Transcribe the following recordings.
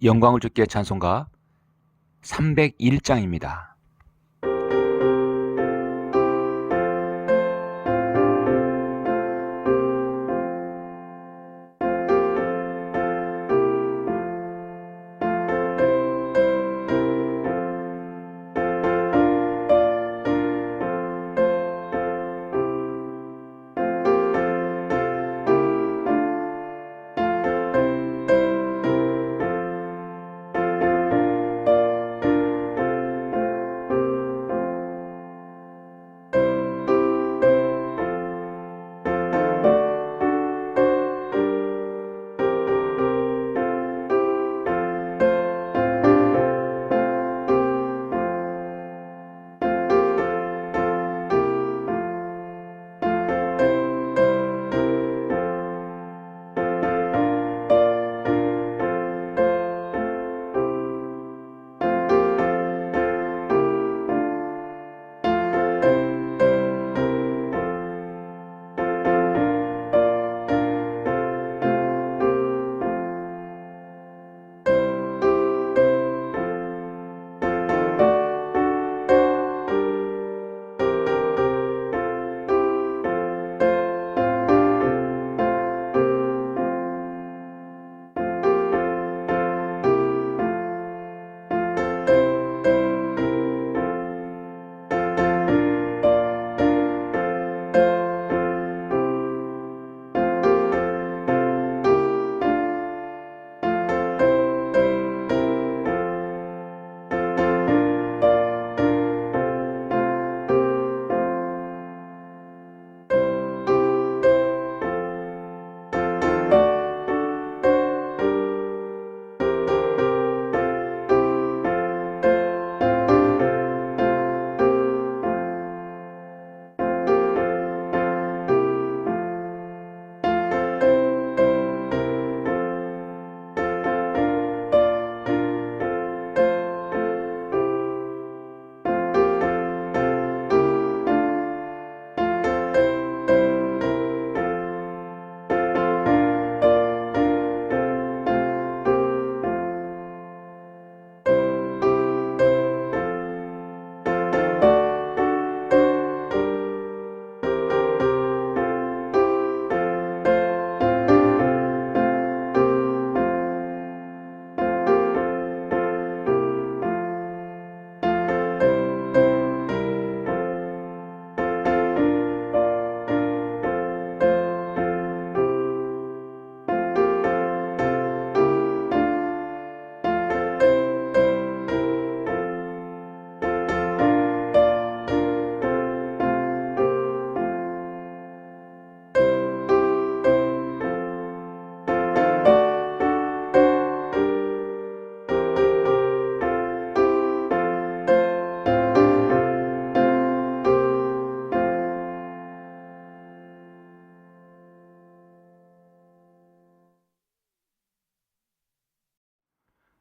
영광을 주께 찬송가 301장입니다.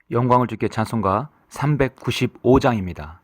영광을 주께 찬송가 395장입니다.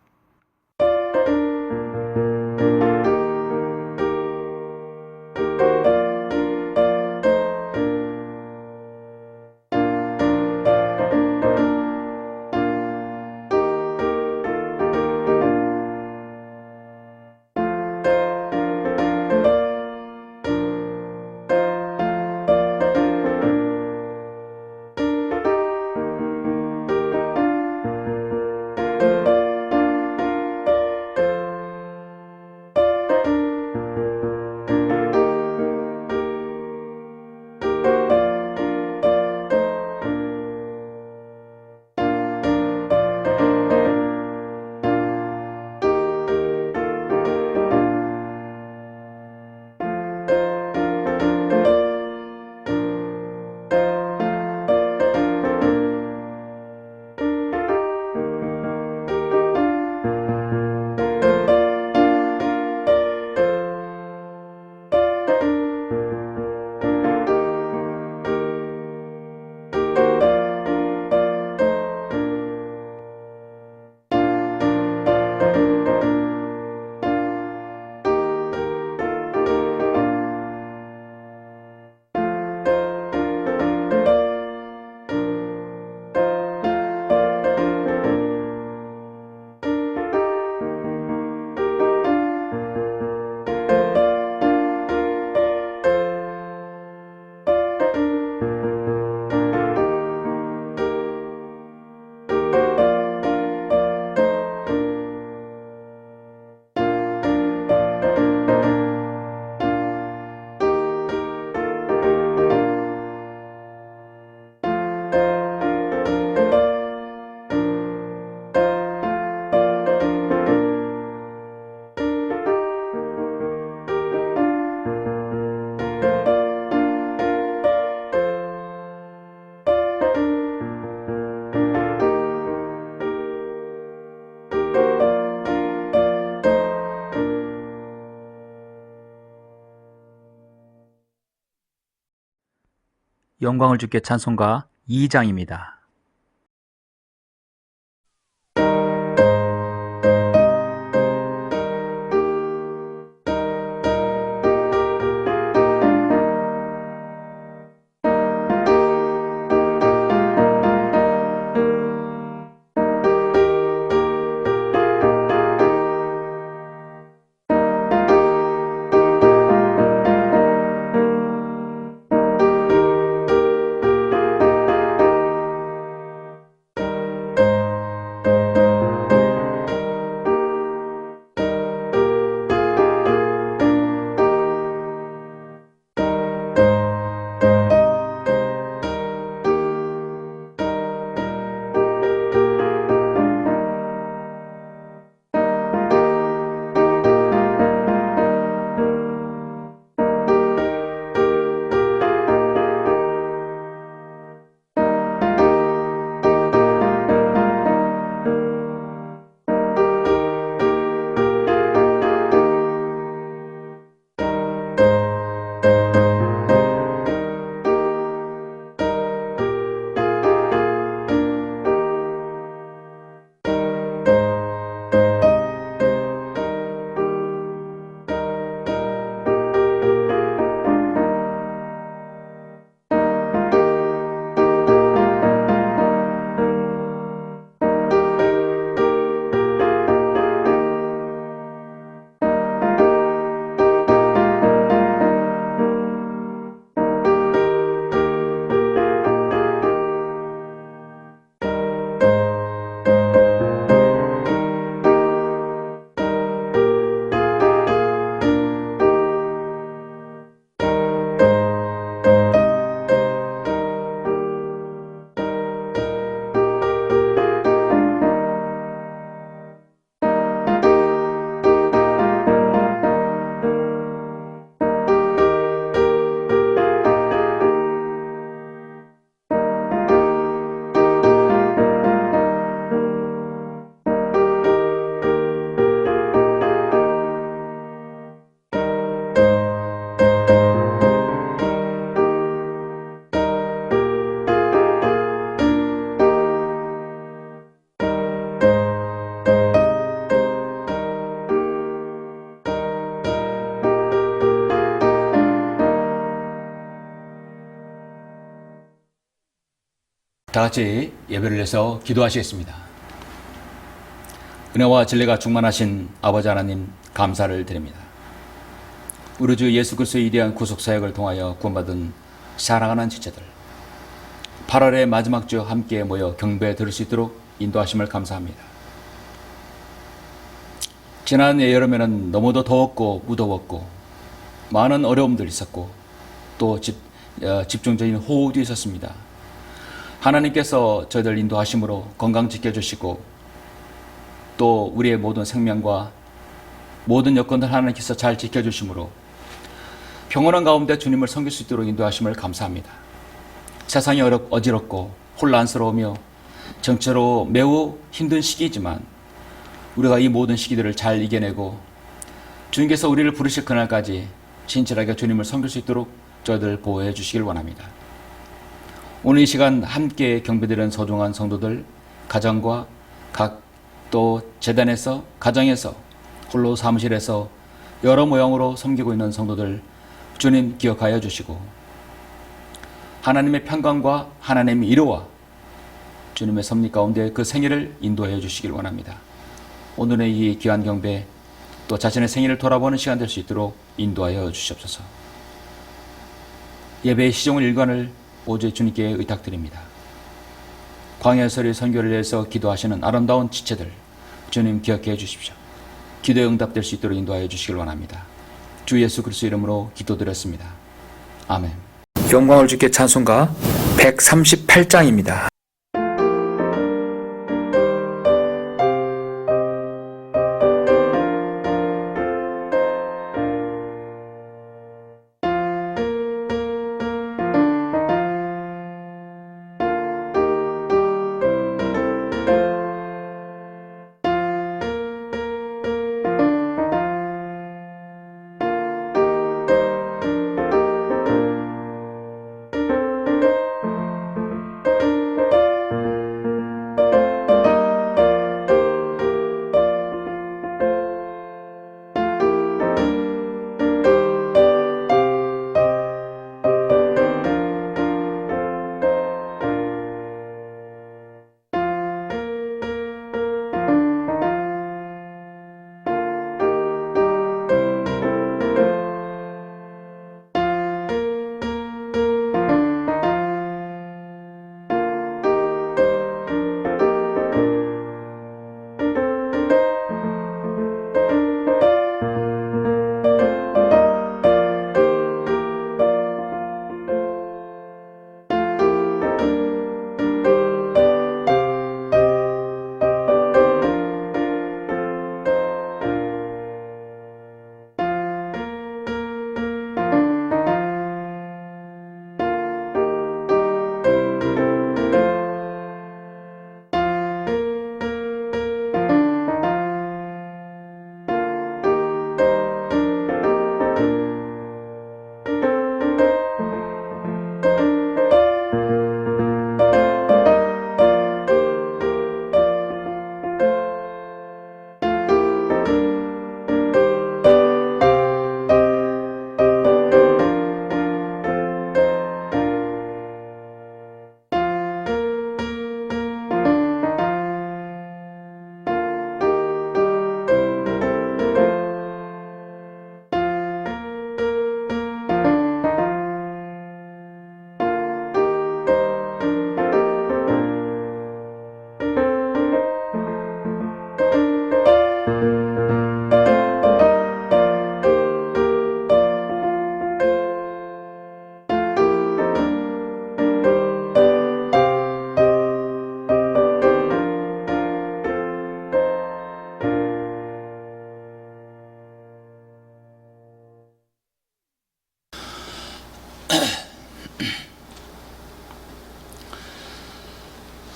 영광을 주께 찬송가 2장입니다. 다 같이 예배를 해서 기도하시겠습니다. 은혜와 진리가 충만하신 아버지 하나님 감사를 드립니다. 우리 주 예수 그리스도의 위대한 구속 사역을 통하여 구원받은 사랑하는 지체들 8월의 마지막 주 함께 모여 경배 들을 수 있도록 인도하심을 감사합니다. 지난 여름에는 너무도 더웠고 무더웠고 많은 어려움들이 있었고 또 집중적인 호우도 있었습니다. 하나님께서 저희들 인도하심으로 건강 지켜주시고 또 우리의 모든 생명과 모든 여건들 하나님께서 잘 지켜주심으로 평온한 가운데 주님을 섬길 수 있도록 인도하심을 감사합니다. 세상이 어지럽고 혼란스러우며 정체로 매우 힘든 시기이지만 우리가 이 모든 시기들을 잘 이겨내고 주님께서 우리를 부르실 그날까지 진실하게 주님을 섬길 수 있도록 저희들 보호해 주시길 원합니다. 오늘 이 시간 함께 경배드리는 소중한 성도들 가정과 각 또 재단에서 가정에서 홀로 사무실에서 여러 모양으로 섬기고 있는 성도들 주님 기억하여 주시고 하나님의 평강과 하나님의 위로와 주님의 섭리 가운데 그 생일을 인도해 주시길 원합니다. 오늘의 이 귀한 경배 또 자신의 생일을 돌아보는 시간 될 수 있도록 인도하여 주시옵소서. 예배의 시종을 일관을 오직 주님께 의탁드립니다. 광야설의 선교를 위해서 기도하시는 아름다운 지체들 주님 기억해 주십시오. 기도에 응답될 수 있도록 인도하여 주시길 원합니다. 주 예수 그리스도 이름으로 기도드렸습니다. 아멘. 영광을 주께 찬송가 138장입니다.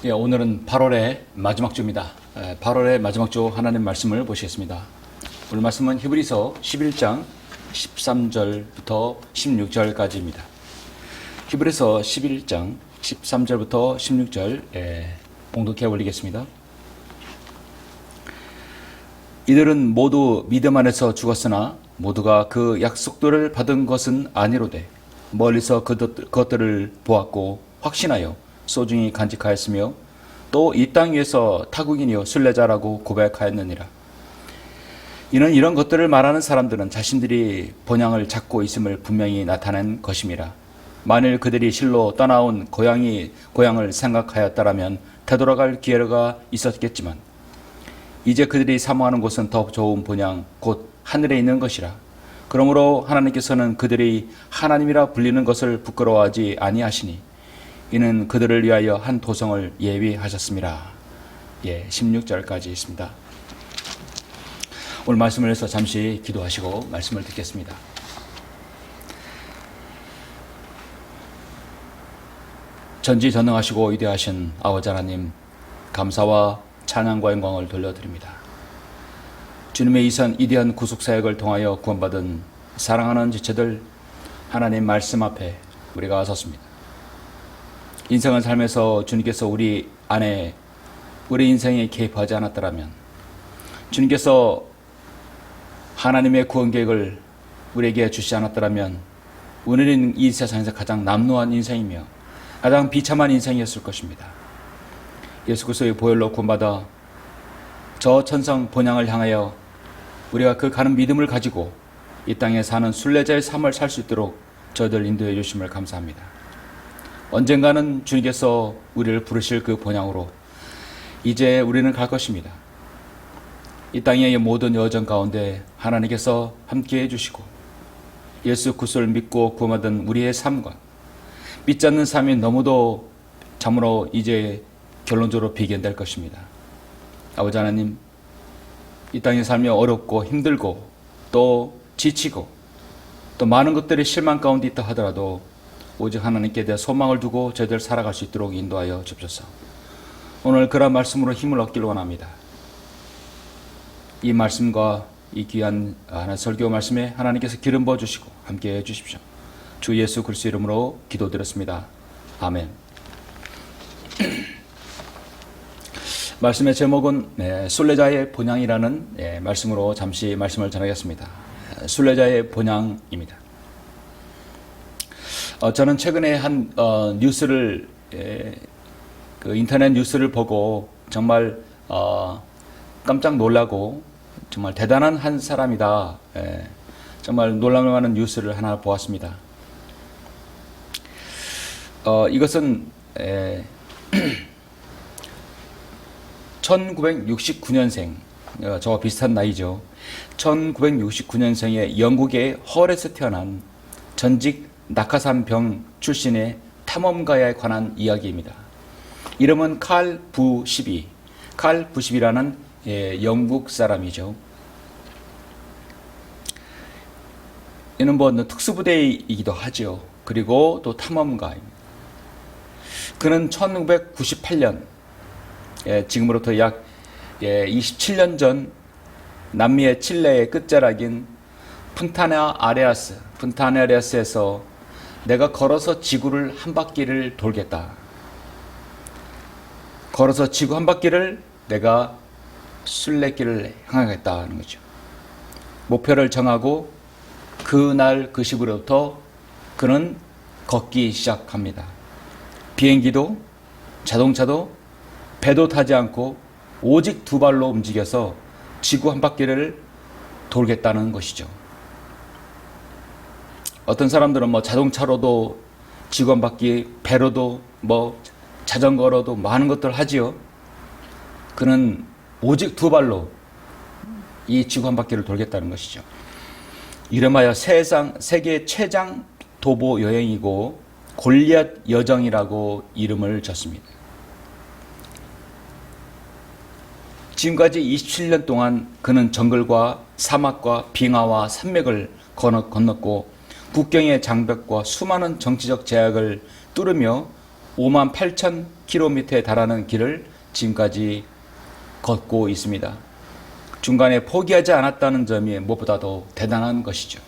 예, 오늘은 8월의 마지막 주입니다. 8월의 마지막 주 하나님 말씀을 보시겠습니다. 오늘 말씀은 히브리서 11장 13절부터 16절까지입니다. 히브리서 11장 13절부터 16절 봉독해 올리겠습니다. 이들은 모두 믿음 안에서 죽었으나 모두가 그 약속들을 받은 것은 아니로되 멀리서 그것들을 보았고 확신하여 소중히 간직하였으며 또 이 땅 위에서 타국인이요 순례자라고 고백하였느니라. 이는 이런 것들을 말하는 사람들은 자신들이 본향을 잡고 있음을 분명히 나타낸 것임이라. 만일 그들이 실로 떠나온 고향을 생각하였다라면 되돌아갈 기회가 있었겠지만 이제 그들이 사모하는 곳은 더 좋은 본향 곧 하늘에 있는 것이라. 그러므로 하나님께서는 그들이 하나님이라 불리는 것을 부끄러워하지 아니하시니 이는 그들을 위하여 한 도성을 예비하셨습니다. 16절까지 있습니다. 오늘 말씀을 해서 잠시 기도하시고 말씀을 듣겠습니다. 전지전능하시고 위대하신 아버지 하나님, 감사와 찬양과 영광을 돌려드립니다. 주님의 이대한 구속사역을 통하여 구원받은 사랑하는 지체들 하나님 말씀 앞에 우리가 섰습니다. 인생을 살면서 주님께서 우리 안에 우리 인생에 개입하지 않았더라면, 주님께서 하나님의 구원 계획을 우리에게 주시지 않았더라면 우리는 이 세상에서 가장 남루한 인생이며 가장 비참한 인생이었을 것입니다. 예수 그리스도의 보혈로 구원받아 저 천성 본향을 향하여 우리가 그 가는 믿음을 가지고 이 땅에 사는 순례자의 삶을 살 수 있도록 저희들 인도해 주심을 감사합니다. 언젠가는 주님께서 우리를 부르실 그 본향으로 이제 우리는 갈 것입니다. 이 땅의 모든 여정 가운데 하나님께서 함께해 주시고 예수 그리스도를 믿고 구원받은 우리의 삶과 믿지 않는 삶이 너무도 참으로 이제 결론적으로 비견될 것입니다. 아버지 하나님, 이 땅의 삶이 어렵고 힘들고 또 지치고 또 많은 것들이 실망 가운데 있다 하더라도 오직 하나님께 대한 소망을 두고 저희들 살아갈 수 있도록 인도하여 주옵소서. 오늘 그런 말씀으로 힘을 얻기를 원합니다. 이 말씀과 이 귀한 설교 말씀에 하나님께서 기름 부어주시고 함께해 주십시오. 주 예수 그리스도 이름으로 기도드렸습니다. 아멘. 말씀의 제목은 순례자의 본향이라는 말씀으로 잠시 말씀을 전하겠습니다. 순례자의 본향입니다. 저는 최근에 한 뉴스를 그 인터넷 뉴스를 보고 정말 깜짝 놀라고 정말 대단한 한 사람이다. 정말 놀랄 만한 뉴스를 하나 보았습니다. 이것은 1969년생, 저와 비슷한 나이죠. 1969년생의 영국의 헐에서 태어난 전직 낙하산병 출신의 탐험가에 관한 이야기입니다. 이름은 칼 부시비. 칼 부시비라는 영국 사람이죠. 이는 뭐 특수부대이기도 하죠. 그리고 또 탐험가입니다. 그는 1998년, 지금으로부터 약 27년 전 남미의 칠레의 끝자락인 푼타나아레아스에서 내가 걸어서 지구를 한 바퀴를 돌겠다. 걸어서 지구 한 바퀴를 내가 순례길을 향하겠다는 거죠. 목표를 정하고 그날 그 시부로부터 그는 걷기 시작합니다. 비행기도 자동차도 배도 타지 않고 오직 두 발로 움직여서 지구 한 바퀴를 돌겠다는 것이죠. 어떤 사람들은 자동차로도 지구 한 바퀴, 배로도 자전거로도 많은 것들을 하지요. 그는 오직 두 발로 이 지구 한 바퀴를 돌겠다는 것이죠. 이름하여 세계 최장 도보 여행이고 골리앗 여정이라고 이름을 졌습니다. 지금까지 27년 동안 그는 정글과 사막과 빙하와 산맥을 건넜고 국경의 장벽과 수많은 정치적 제약을 뚫으며 58,000km에 달하는 길을 지금까지 걷고 있습니다. 중간에 포기하지 않았다는 점이 무엇보다도 대단한 것이죠.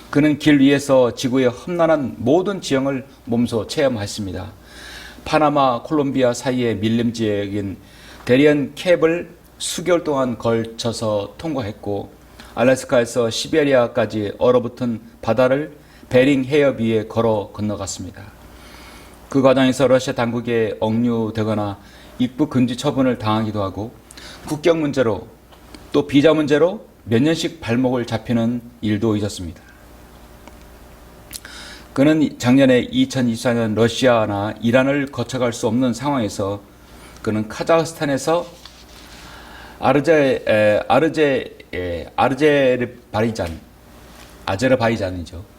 그는 길 위에서 지구의 험난한 모든 지형을 몸소 체험했습니다. 파나마, 콜롬비아 사이의 밀림 지역인 데리언 캡을 수개월 동안 걸쳐서 통과했고, 알래스카에서 시베리아까지 얼어붙은 바다를 베링 해협 위에 걸어 건너갔습니다. 그 과정에서 러시아 당국에 억류되거나 입국 금지 처분을 당하기도 하고, 국경 문제로 또 비자 문제로 몇 년씩 발목을 잡히는 일도 있었습니다. 그는 작년에 2024년 러시아나 이란을 거쳐갈 수 없는 상황에서 그는 카자흐스탄에서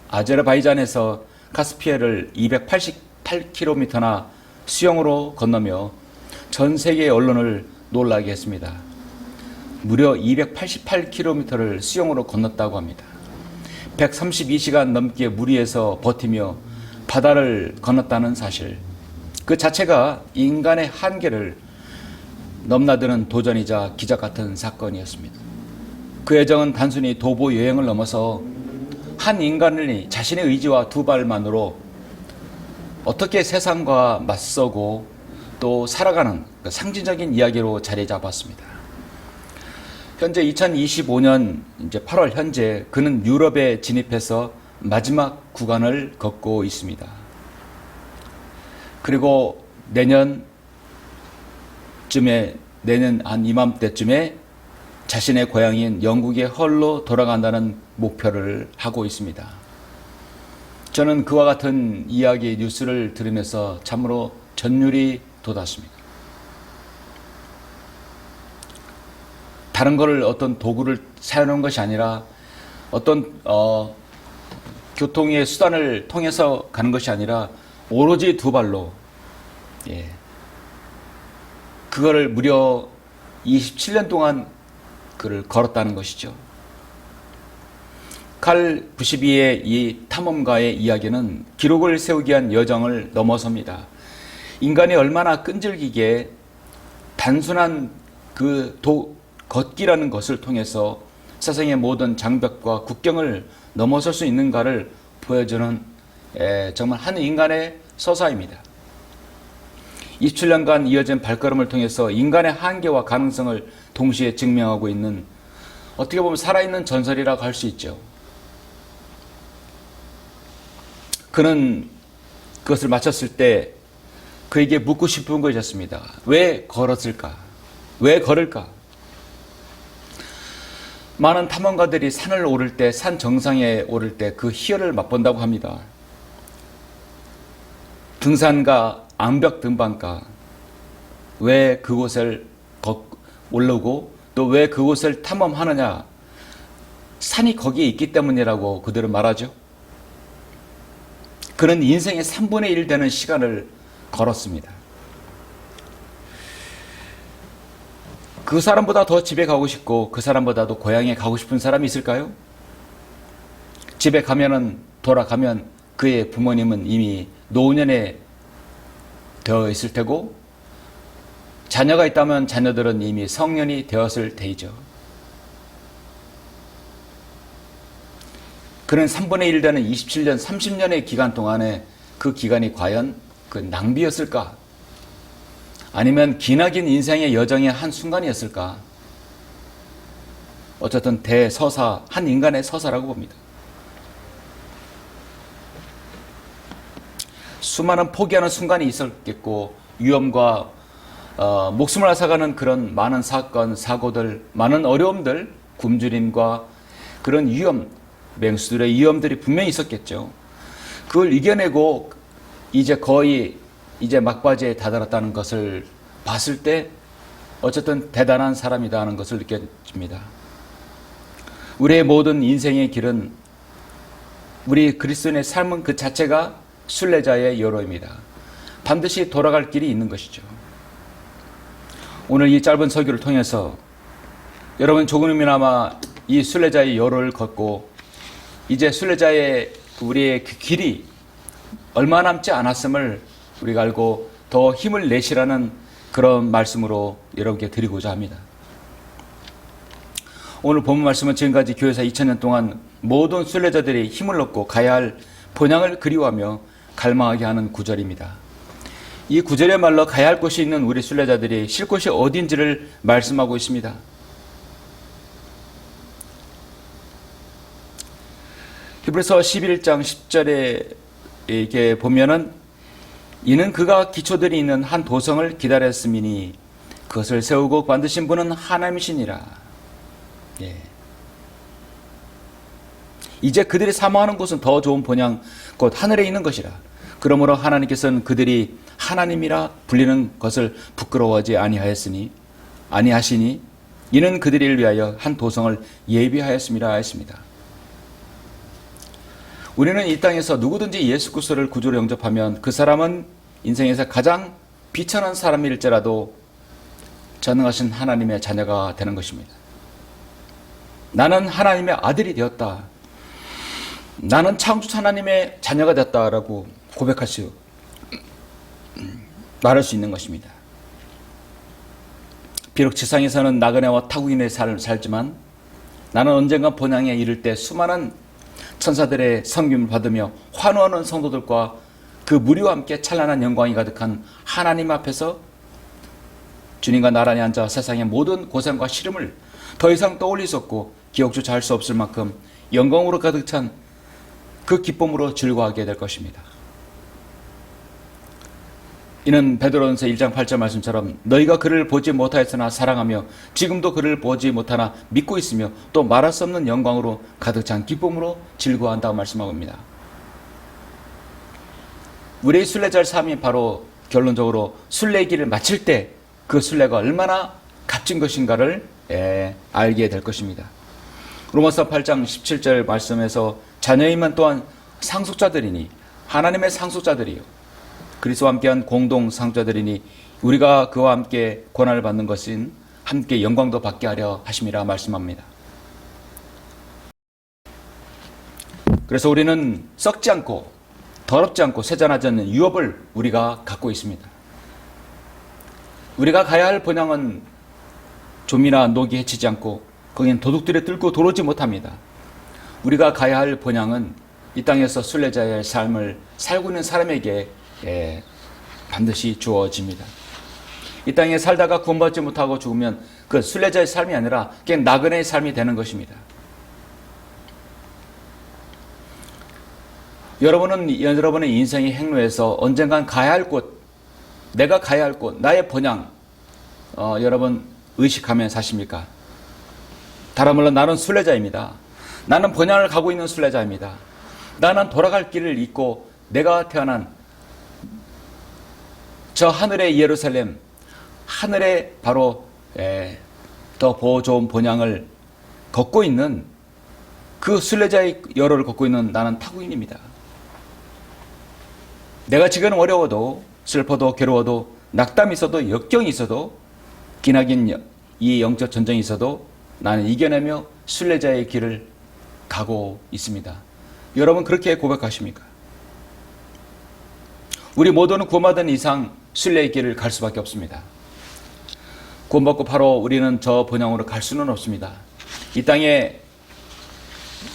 아제르바이잔에서 카스피해를 288km나 수영으로 건너며 전 세계 언론을 놀라게 했습니다. 무려 288km를 수영으로 건넜다고 합니다. 132시간 넘게 물 위에서 버티며 바다를 건넜다는 사실, 그 자체가 인간의 한계를 넘나드는 도전이자 기적 같은 사건이었습니다. 그 여정은 단순히 도보 여행을 넘어서 한 인간이 자신의 의지와 두 발만으로 어떻게 세상과 맞서고 또 살아가는 상징적인 이야기로 자리 잡았습니다. 현재 2025년 이제 8월 현재 그는 유럽에 진입해서 마지막 구간을 걷고 있습니다. 그리고 내년 한 이맘때쯤에 자신의 고향인 영국의 헐로 돌아간다는 목표를 하고 있습니다. 저는 그와 같은 이야기 뉴스를 들으면서 참으로 전율이 돋았습니다. 다른 거를 어떤 도구를 사용하는 것이 아니라 어떤 교통의 수단을 통해서 가는 것이 아니라 오로지 두 발로, 그거를 무려 27년 동안 그를 걸었다는 것이죠. 칼 92의 이 탐험가의 이야기는 기록을 세우기 위한 여정을 넘어섭니다. 인간이 얼마나 끈질기게 단순한 걷기라는 것을 통해서 세상의 모든 장벽과 국경을 넘어설 수 있는가를 보여주는 정말 한 인간의 서사입니다. 27년간 이어진 발걸음을 통해서 인간의 한계와 가능성을 동시에 증명하고 있는, 어떻게 보면 살아있는 전설이라고 할 수 있죠. 그는 그것을 마쳤을 때 그에게 묻고 싶은 것이었습니다. 왜 걸었을까? 왜 걸을까? 많은 탐험가들이 산을 오를 때, 산 정상에 오를 때 그 희열을 맛본다고 합니다. 등산가, 암벽 등반가, 왜 그곳을 올라오고 또 왜 그곳을 탐험하느냐? 산이 거기에 있기 때문이라고 그들은 말하죠. 그는 인생의 3분의 1 되는 시간을 걸었습니다. 그 사람보다 더 집에 가고 싶고 그 사람보다도 고향에 가고 싶은 사람이 있을까요? 집에 돌아가면 그의 부모님은 이미 노년에 되어 있을 테고, 자녀가 있다면 자녀들은 이미 성년이 되었을 테이죠. 그는 3분의 1 되는 27년, 30년의 기간 동안에 그 기간이 과연 그 낭비였을까? 아니면 기나긴 인생의 여정의 한 순간이었을까? 어쨌든 대서사, 한 인간의 서사라고 봅니다. 수많은 포기하는 순간이 있었겠고, 위험과 목숨을 앗아가는 그런 많은 사건, 사고들, 많은 어려움들, 굶주림과 그런 위험, 맹수들의 위험들이 분명히 있었겠죠. 그걸 이겨내고 이제 막바지에 다다랐다는 것을 봤을 때 어쨌든 대단한 사람이다 는 것을 느껴집니다. 우리의 모든 인생의 길은, 우리 그리스도인의 삶은 그 자체가 순례자의 여로입니다. 반드시 돌아갈 길이 있는 것이죠. 오늘 이 짧은 설교를 통해서 여러분 조금이나마 이 순례자의 여로를 걷고 이제 순례자의 우리의 그 길이 얼마 남지 않았음을 우리가 알고 더 힘을 내시라는 그런 말씀으로 여러분께 드리고자 합니다. 오늘 본문 말씀은 지금까지 교회사 2000년 동안 모든 순례자들이 힘을 얻고 가야 할 본향을 그리워하며 갈망하게 하는 구절입니다. 이 구절의 말로 가야 할 곳이 있는 우리 순례자들이 쉴 곳이 어딘지를 말씀하고 있습니다. 히브리서 11장 10절에 이렇게 보면은 이는 그가 기초들이 있는 한 도성을 기다렸음이니 그것을 세우고 만드신 분은 하나님이시니라. 예. 이제 그들이 사모하는 곳은 더 좋은 본향 곧 하늘에 있는 것이라. 그러므로 하나님께서는 그들이 하나님이라 불리는 것을 부끄러워하지 아니하시니 이는 그들을 위하여 한 도성을 예비하였음이라 했습니다. 우리는 이 땅에서 누구든지 예수 그리스도를 구주로 영접하면 그 사람은 인생에서 가장 비천한 사람일지라도 전능하신 하나님의 자녀가 되는 것입니다. 나는 하나님의 아들이 되었다. 나는 창조 하나님의 자녀가 되었다라고 말할 수 있는 것입니다. 비록 지상에서는 나그네와 타국인의 삶을 살지만 나는 언젠가 본향에 이를 때 수많은 천사들의 섬김을 받으며 환호하는 성도들과 그 무리와 함께 찬란한 영광이 가득한 하나님 앞에서 주님과 나란히 앉아 세상의 모든 고생과 시름을 더 이상 떠올릴 수 없고 기억조차 할 수 없을 만큼 영광으로 가득 찬 그 기쁨으로 즐거워하게 될 것입니다. 이는 베드로전서 1장 8절 말씀처럼 너희가 그를 보지 못하였으나 사랑하며 지금도 그를 보지 못하나 믿고 있으며 또 말할 수 없는 영광으로 가득 찬 기쁨으로 즐거워한다고 말씀하고 있습니다. 우리의 순례자의 삶이 바로 결론적으로 순례의 길을 마칠 때 그 순례가 얼마나 값진 것인가를 알게 될 것입니다. 로마서 8장 17절 말씀에서 자녀이면 또한 상속자들이니 하나님의 상속자들이요 그리스도와 함께한 공동 상속자들이니 우리가 그와 함께 고난을 받는 것은 함께 영광도 받게 하려 하심이라 말씀합니다. 그래서 우리는 썩지 않고 더럽지 않고 세잔하지 않는 유업을 우리가 갖고 있습니다. 우리가 가야 할 본향은 좀이나 녹이 해치지 않고 거기는 도둑들이 뚫고 들어오지 못합니다. 우리가 가야 할 본향은 이 땅에서 순례자의 삶을 살고 있는 사람에게 반드시 주어집니다. 이 땅에 살다가 구원받지 못하고 죽으면 그 순례자의 삶이 아니라 그냥 나그네의 삶이 되는 것입니다. 여러분의 인생의 행로에서 언젠간 가야 할 곳, 내가 가야 할 곳, 나의 본향, 여러분 의식하며 사십니까? 다름을로 나는 순례자입니다. 나는 본향을 가고 있는 순례자입니다. 나는 돌아갈 길을 잊고 내가 태어난 저 하늘의 예루살렘, 하늘의 바로 더 좋은 본향을 걷고 있는 그 순례자의 여로를 걷고 있는 나는 타국인입니다. 내가 지금 어려워도 슬퍼도 괴로워도 낙담이 있어도 역경이 있어도 기나긴 이 영적 전쟁이 있어도 나는 이겨내며 순례자의 길을 가고 있습니다. 여러분 그렇게 고백하십니까? 우리 모두는 구원받은 이상 순례의 길을 갈 수밖에 없습니다. 구원받고 바로 우리는 저 본향으로 갈 수는 없습니다. 이 땅에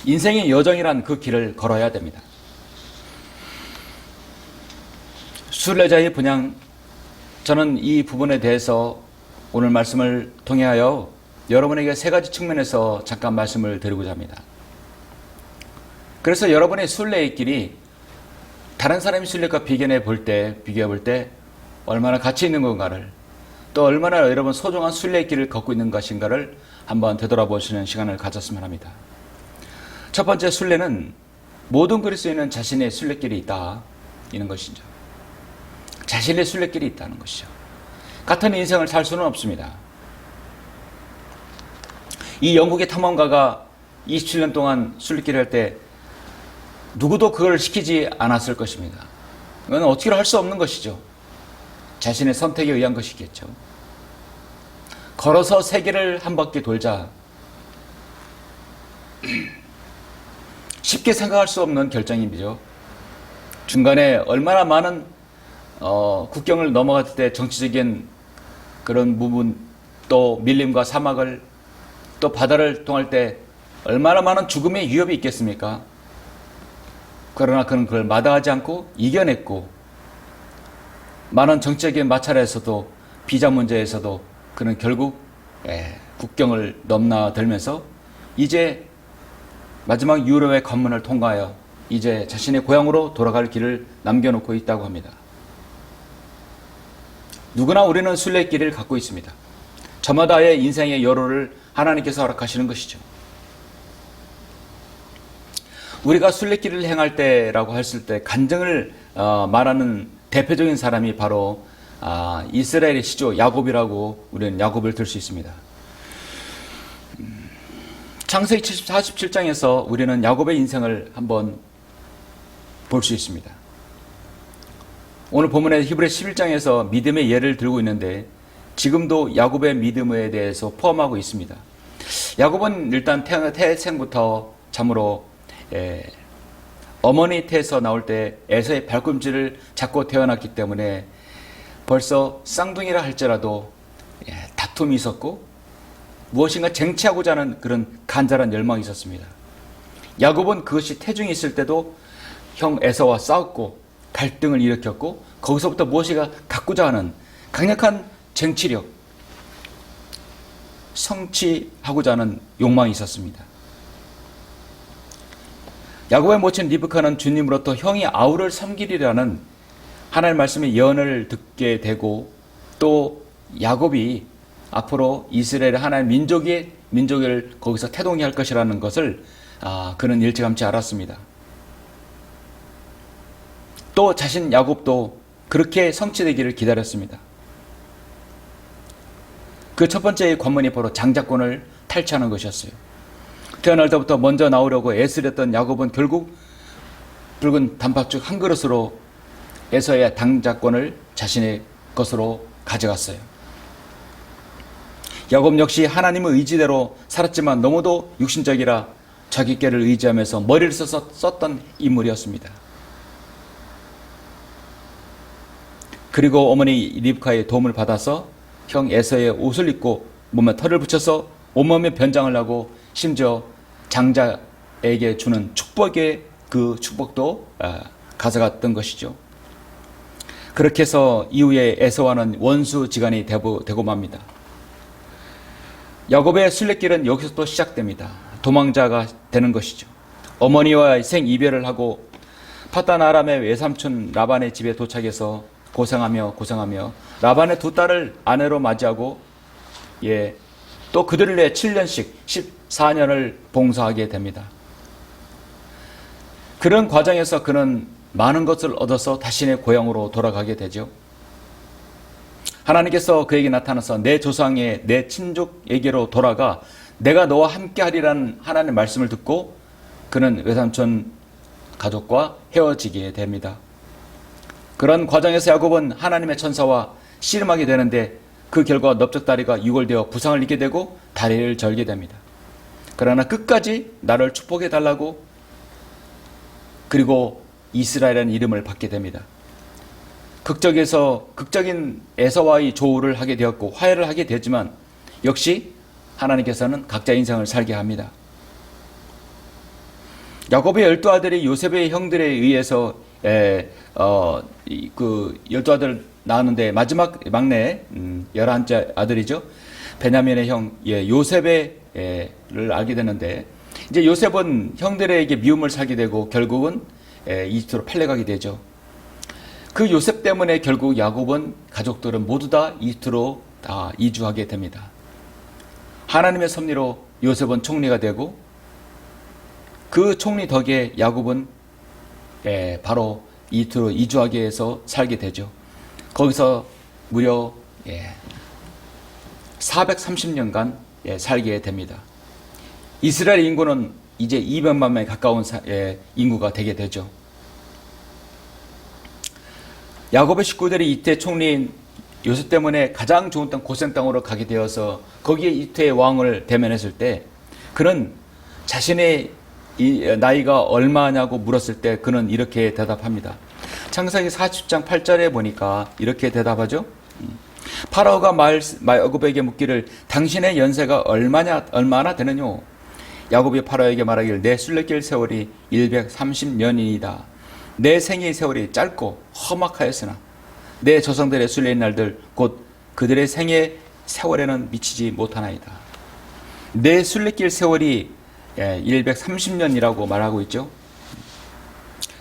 인생의 여정이란 그 길을 걸어야 됩니다. 순례자의 본향, 저는 이 부분에 대해서 오늘 말씀을 통하여 여러분에게 세 가지 측면에서 잠깐 말씀을 드리고자 합니다. 그래서 여러분의 순례의 길이 다른 사람의 순례과 비교해 볼 때 얼마나 가치 있는 건가를, 또 얼마나 여러분 소중한 순례의 길을 걷고 있는 것인가를 한번 되돌아보시는 시간을 가졌으면 합니다. 첫 번째 순례는 모든 그리스도인은 자신의 순례길이 있다, 이는 것이죠. 자신의 순례길이 있다는 것이죠. 같은 인생을 살 수는 없습니다. 이 영국의 탐험가가 27년 동안 순례길을 할 때 누구도 그걸 시키지 않았을 것입니다. 이건 어떻게 할 수 없는 것이죠. 자신의 선택에 의한 것이겠죠. 걸어서 세계를 한 바퀴 돌자. 쉽게 생각할 수 없는 결정이죠. 중간에 얼마나 많은 국경을 넘어갈 때 정치적인 그런 부분, 또 밀림과 사막을, 또 바다를 통할 때 얼마나 많은 죽음의 위협이 있겠습니까? 그러나 그는 그걸 마다하지 않고 이겨냈고, 많은 정치적인 마찰에서도, 비자 문제에서도 그는 결국 국경을 넘나들면서 이제 마지막 유럽의 관문을 통과하여 이제 자신의 고향으로 돌아갈 길을 남겨놓고 있다고 합니다. 누구나 우리는 순례길을 갖고 있습니다. 저마다의 인생의 여로를 하나님께서 허락하시는 것이죠. 우리가 순례길을 행할 때라고 했을 때 간증을 말하는 대표적인 사람이 바로 이스라엘의 시조 야곱이라고 우리는 야곱을 들 수 있습니다. 창세기 47장에서 우리는 야곱의 인생을 한번 볼 수 있습니다. 오늘 본문의 히브리 11장에서 믿음의 예를 들고 있는데 지금도 야곱의 믿음에 대해서 포함하고 있습니다. 야곱은 일단 태생부터 참으로 어머니 태에서 나올 때 에서의 발꿈치를 잡고 태어났기 때문에 벌써 쌍둥이라 할지라도 다툼이 있었고 무엇인가 쟁취하고자 하는 그런 간절한 열망이 있었습니다. 야곱은 그것이 태중에 있을 때도 형 에서와 싸웠고 갈등을 일으켰고 거기서부터 무엇인가 갖고자 하는 강력한 쟁취력, 성취하고자 하는 욕망이 있었습니다. 야곱의 모친 리브카는 주님으로부터 형이 아우를 섬기리라는 하나님의 말씀의 예언을 듣게 되고 또 야곱이 앞으로 이스라엘의 하나님 민족을 거기서 태동이 할 것이라는 것을 그는 일찌감치 알았습니다. 또 자신 야곱도 그렇게 성취되기를 기다렸습니다. 그 첫 번째 관문이 바로 장자권을 탈취하는 것이었어요. 태어날 때부터 먼저 나오려고 애쓰렸던 야곱은 결국 붉은 단팥죽 한 그릇으로 에서의 장자권을 자신의 것으로 가져갔어요. 야곱 역시 하나님의 의지대로 살았지만 너무도 육신적이라 자기 꾀를 의지하면서 머리를 써서 썼던 인물이었습니다. 그리고 어머니 리브카의 도움을 받아서 형 에서의 옷을 입고 몸에 털을 붙여서 온몸에 변장을 하고 심지어 장자에게 주는 축복의 그 축복도 가져갔던 것이죠. 그렇게 해서 이후에 에서와는 원수지간이 되고 맙니다. 야곱의 순례길은 여기서 또 시작됩니다. 도망자가 되는 것이죠. 어머니와 생이별을 하고 파단 아람의 외삼촌 라반의 집에 도착해서 고생하며 라반의 두 딸을 아내로 맞이하고 또 그들을 위해 7년씩 14년을 봉사하게 됩니다. 그런 과정에서 그는 많은 것을 얻어서 자신의 고향으로 돌아가게 되죠. 하나님께서 그에게 나타나서 내 조상의 내 친족에게로 돌아가 내가 너와 함께 하리라는 하나님의 말씀을 듣고 그는 외삼촌 가족과 헤어지게 됩니다. 그런 과정에서 야곱은 하나님의 천사와 씨름하게 되는데 그 결과 넓적다리가 유골되어 부상을 입게 되고 다리를 절게 됩니다. 그러나 끝까지 나를 축복해 달라고 그리고 이스라엘이라는 이름을 받게 됩니다. 극적인 에서와의 조우를 하게 되었고 화해를 하게 되지만 역시 하나님께서는 각자 인생을 살게 합니다. 야곱의 12아들이 요셉의 형들에 의해서 그 12아들 낳았는데 마지막 막내 11째 아들이죠. 베냐민의 형 요셉을 알게 되는데 이제 요셉은 형들에게 미움을 사게 되고 결국은 이집트로 팔려가게 되죠. 그 요셉 때문에 결국 야곱은 가족들은 모두 다 이집트로 다 이주하게 됩니다. 하나님의 섭리로 요셉은 총리가 되고 그 총리 덕에 야곱은 바로 이집트로 이주하게 해서 살게 되죠. 거기서 무려 430년간 살게 됩니다. 이스라엘 인구는 이제 200만 명에 가까운 인구가 되게 되죠. 야곱의 식구들이 이때 총리인 요셉 때문에 가장 좋은 땅 고센 땅으로 가게 되어서 거기에 이때의 왕을 대면했을 때 그는 자신의 나이가 얼마냐고 물었을 때 그는 이렇게 대답합니다. 창세기 40장 8절에 보니까 이렇게 대답하죠. 파라오가 야곱에게 묻기를 당신의 연세가 얼마나 되느뇨? 야곱이 파라오에게 말하기를 내 순례길 세월이 130년이니이다. 내 생의 세월이 짧고 험악하였으나 내 조상들의 순례인 날들 곧 그들의 생의 세월에는 미치지 못하나이다. 내 순례길 세월이 130년이라고 말하고 있죠.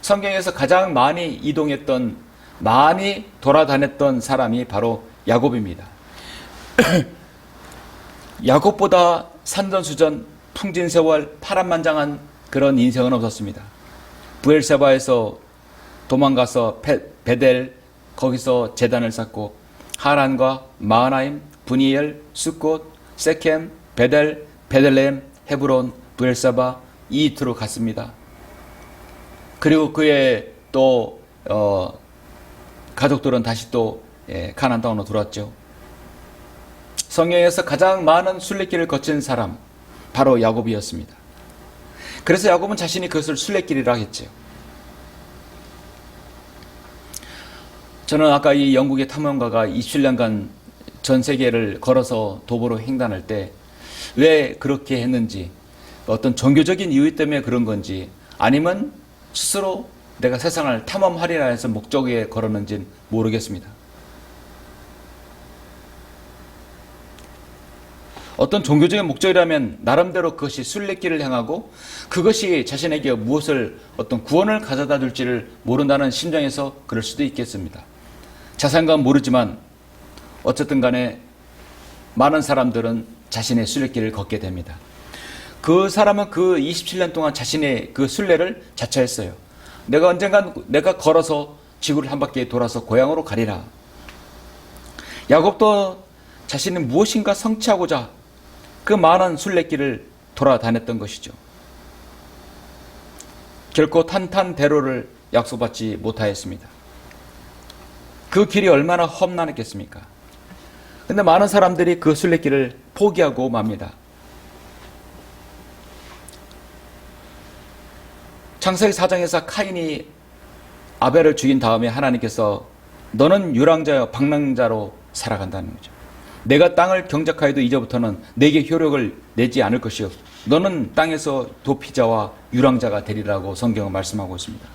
성경에서 가장 많이 이동했던, 많이 돌아다녔던 사람이 바로 야곱입니다. 야곱보다 산전수전, 풍진세월, 파란만장한 그런 인생은 없었습니다. 브엘세바에서 도망가서 베델, 거기서 제단을 쌓고 하란과 마하나임, 브니엘, 숫곳, 세켐, 베델, 베들레헴, 헤브론, 브엘세바 이트로 갔습니다. 그리고 그의 또 가족들은 다시 또 가나안 땅으로 들어왔죠. 성경에서 가장 많은 순례길을 거친 사람 바로 야곱이었습니다. 그래서 야곱은 자신이 그것을 순례길이라 했죠. 저는 아까 이 영국의 탐험가가 27년간 전 세계를 걸어서 도보로 횡단할 때 왜 그렇게 했는지, 어떤 종교적인 이유 때문에 그런 건지, 아니면 스스로 내가 세상을 탐험하리라 해서 목적에 걸었는지는 모르겠습니다. 어떤 종교적인 목적이라면 나름대로 그것이 순례길을 향하고 그것이 자신에게 무엇을, 어떤 구원을 가져다 줄지를 모른다는 심정에서 그럴 수도 있겠습니다. 자세한 모르지만 어쨌든 간에 많은 사람들은 자신의 순례길을 걷게 됩니다. 그 사람은 그 27년 동안 자신의 그 순례를 자처했어요. 내가 언젠간 내가 걸어서 지구를 한 바퀴 돌아서 고향으로 가리라. 야곱도 자신이 무엇인가 성취하고자 그 많은 순례길을 돌아다녔던 것이죠. 결코 탄탄대로를 약속받지 못하였습니다. 그 길이 얼마나 험난했겠습니까? 근데 많은 사람들이 그 순례길을 포기하고 맙니다. 창세기 4장에서 카인이 아벨을 죽인 다음에 하나님께서 너는 유랑자여 방랑자로 살아간다는 거죠. 내가 땅을 경작하여도 이제부터는 내게 효력을 내지 않을 것이요 너는 땅에서 도피자와 유랑자가 되리라고 성경은 말씀하고 있습니다.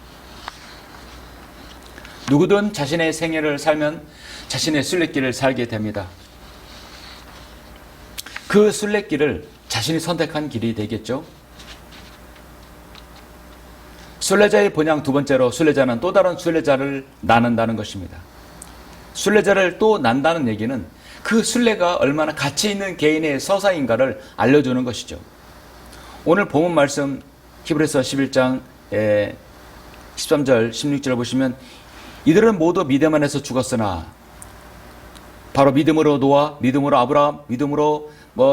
누구든 자신의 생애를 살면 자신의 순례길을 살게 됩니다. 그 순례길을 자신이 선택한 길이 되겠죠. 순례자의 본향 두 번째로, 순례자는 또 다른 순례자를 낳는다는 것입니다. 순례자를 또 낳는다는 얘기는 그 순례가 얼마나 가치 있는 개인의 서사인가를 알려주는 것이죠. 오늘 본문 말씀 히브리서 11장 13절 16절 보시면 이들은 모두 믿음 안에서 죽었으나, 바로 믿음으로 노아, 믿음으로 아브라함, 믿음으로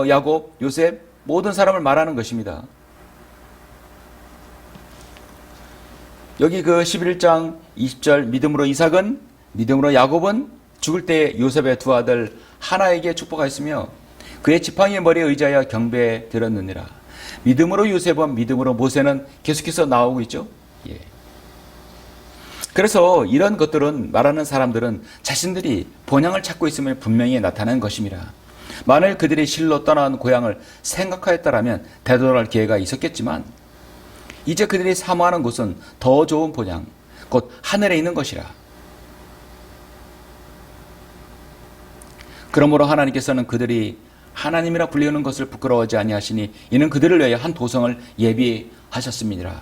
야곱, 요셉, 모든 사람을 말하는 것입니다. 여기 그 11장 20절 믿음으로 이삭은, 믿음으로 야곱은 죽을 때 요셉의 두 아들 하나에게 축복하였으며 그의 지팡이의 머리에 의지하여 경배에 드렸느니라. 믿음으로 요셉은, 믿음으로 모세는 계속해서 나오고 있죠. 예. 그래서 이런 것들은, 말하는 사람들은 자신들이 본향을 찾고 있음을 분명히 나타낸 것입니다. 만일 그들이 실로 떠나온 고향을 생각하였다라면 되돌아갈 기회가 있었겠지만 이제 그들이 사모하는 곳은 더 좋은 본향, 곧 하늘에 있는 것이라. 그러므로 하나님께서는 그들이 하나님이라 불리는 것을 부끄러워하지 아니하시니 이는 그들을 위하여 한 도성을 예비하셨습니다.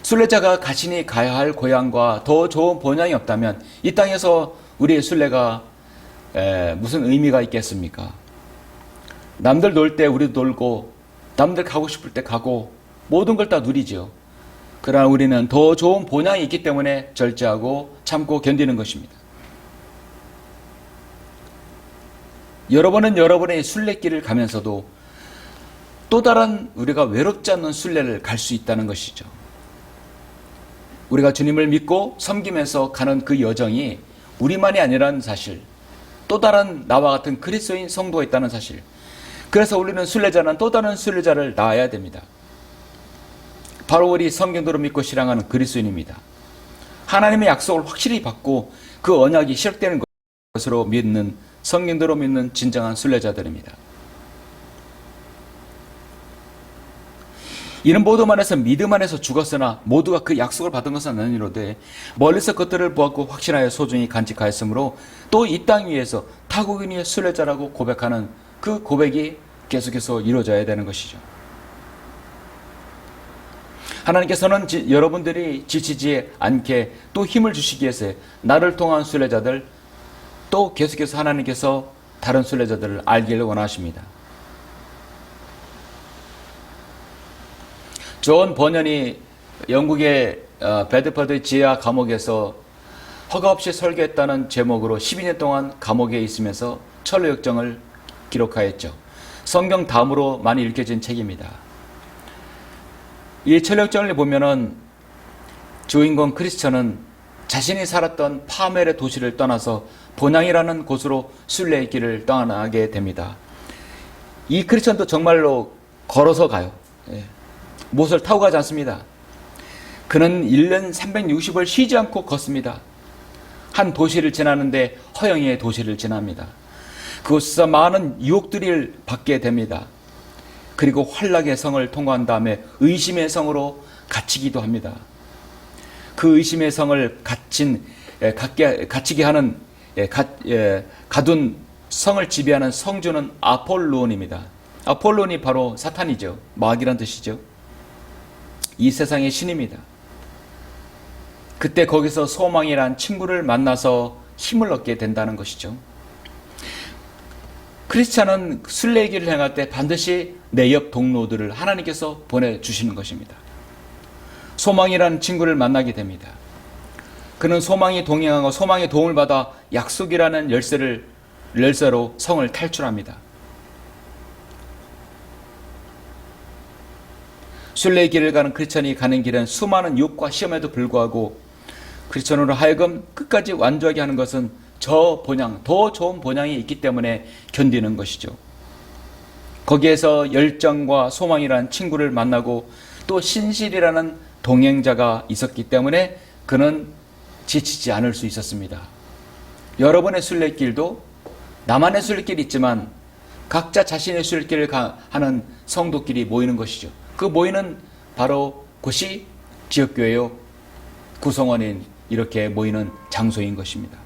순례자가 자신이 가야 할 고향과 더 좋은 본향이 없다면 이 땅에서 우리의 순례가 무슨 의미가 있겠습니까? 남들 놀 때 우리도 놀고, 남들 가고 싶을 때 가고, 모든 걸 다 누리죠. 그러나 우리는 더 좋은 본향이 있기 때문에 절제하고 참고 견디는 것입니다. 여러분은 여러분의 순례길을 가면서도 또 다른 우리가 외롭지 않는 순례를 갈 수 있다는 것이죠. 우리가 주님을 믿고 섬기면서 가는 그 여정이 우리만이 아니라는 사실, 또 다른 나와 같은 그리스도인 성도가 있다는 사실. 그래서 우리는 순례자는 또 다른 순례자를 낳아야 됩니다. 바로 우리 성경대로 믿고 신앙하는 그리스도인입니다. 하나님의 약속을 확실히 받고 그 언약이 실현되는 것으로 믿는, 성령대로 믿는 진정한 순례자들입니다. 이는 모두 만에서 믿음 안에서 죽었으나 모두가 그 약속을 받은 것은 아니로되 멀리서 그것들을 보았고 확신하여 소중히 간직하였으므로 또 이 땅 위에서 타국인 위의 순례자라고 고백하는 그 고백이 계속해서 이루어져야 되는 것이죠. 하나님께서는 여러분들이 지치지 않게 또 힘을 주시기 위해서 나를 통한 순례자들, 또 계속해서 하나님께서 다른 순례자들을 알기를 원하십니다. 존 버년이 영국의 베드퍼드 지하 감옥에서 허가 없이 설교했다는 제목으로 12년 동안 감옥에 있으면서 철로 역정을 기록하였죠. 성경 다음으로 많이 읽혀진 책입니다. 이 철로 역정을 보면은 주인공 크리스천은 자신이 살았던 파멜의 도시를 떠나서 본향이라는 곳으로 순례의 길을 떠나게 됩니다. 이 크리스천도 정말로 걸어서 가요. 못을 타고 가지 않습니다. 그는 1년 360을 쉬지 않고 걷습니다. 한 도시를 지나는데 허영의 도시를 지납니다. 그곳에서 많은 유혹들을 받게 됩니다. 그리고 환락의 성을 통과한 다음에 의심의 성으로 갇히기도 합니다. 그 의심의 성을 갇히게 하는 가둔 성을 지배하는 성주는 아폴론입니다. 아폴론이 바로 사탄이죠. 마귀란 뜻이죠. 이 세상의 신입니다. 그때 거기서 소망이란 친구를 만나서 힘을 얻게 된다는 것이죠. 크리스찬은 순례의 길을 행할 때 반드시 내 옆 동료들을 하나님께서 보내주시는 것입니다. 소망이라는 친구를 만나게 됩니다. 그는 소망이 동행하고 소망의 도움을 받아 약속이라는 열쇠로 성을 탈출합니다. 순례의 길을 가는 크리스천이 가는 길은 수많은 유혹과 시험에도 불구하고 크리스천으로 하여금 끝까지 완주하게 하는 것은 저 본향, 더 좋은 본향이 있기 때문에 견디는 것이죠. 거기에서 열정과 소망이라는 친구를 만나고 또 신실이라는 동행자가 있었기 때문에 그는 지치지 않을 수 있었습니다. 여러분의 순례길도 나만의 순례길이 있지만 각자 자신의 순례길을 하는 성도끼리 모이는 것이죠. 그 모이는 바로 곳이 지역교회요, 구성원인 이렇게 모이는 장소인 것입니다.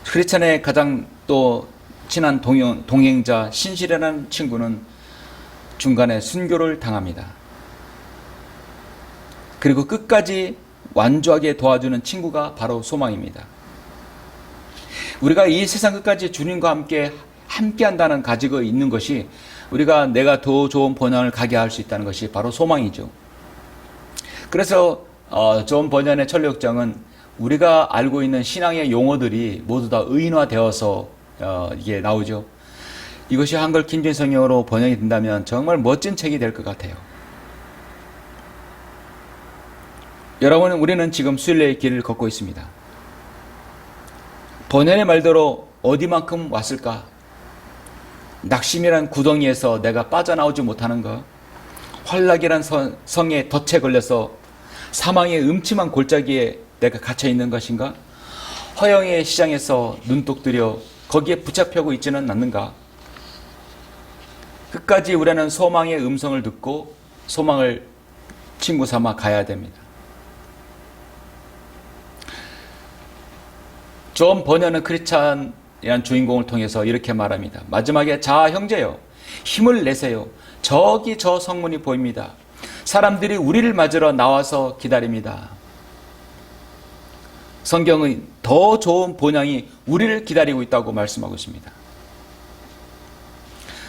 크리스천의 가장 또 친한 동행자 신실이라는 친구는 중간에 순교를 당합니다. 그리고 끝까지 완주하게 도와주는 친구가 바로 소망입니다. 우리가 이 세상 끝까지 주님과 함께 한다는 가지고 있는 것이 우리가 내가 더 좋은 본향을 가게 할 수 있다는 것이 바로 소망이죠. 그래서 존 버년의 철로역정은 우리가 알고 있는 신앙의 용어들이 모두 다 의인화되어서 이게 나오죠. 이것이 한글 긴진 성경으로 번역이 된다면 정말 멋진 책이 될 것 같아요. 여러분, 우리는 지금 순례의 길을 걷고 있습니다. 번연의 말대로 어디만큼 왔을까? 낙심이란 구덩이에서 내가 빠져나오지 못하는 것, 환락이란 성에 덫에 걸려서 사망의 음침한 골짜기에 내가 갇혀 있는 것인가? 허영의 시장에서 눈독 들여 거기에 붙잡혀고 있지는 않는가? 끝까지 우리는 소망의 음성을 듣고 소망을 친구 삼아 가야 됩니다. 존 버년은 크리스찬이라는 주인공을 통해서 이렇게 말합니다. 마지막에 자 형제여 힘을 내세요. 저기 저 성문이 보입니다. 사람들이 우리를 맞으러 나와서 기다립니다. 성경은 더 좋은 본향이 우리를 기다리고 있다고 말씀하고 있습니다.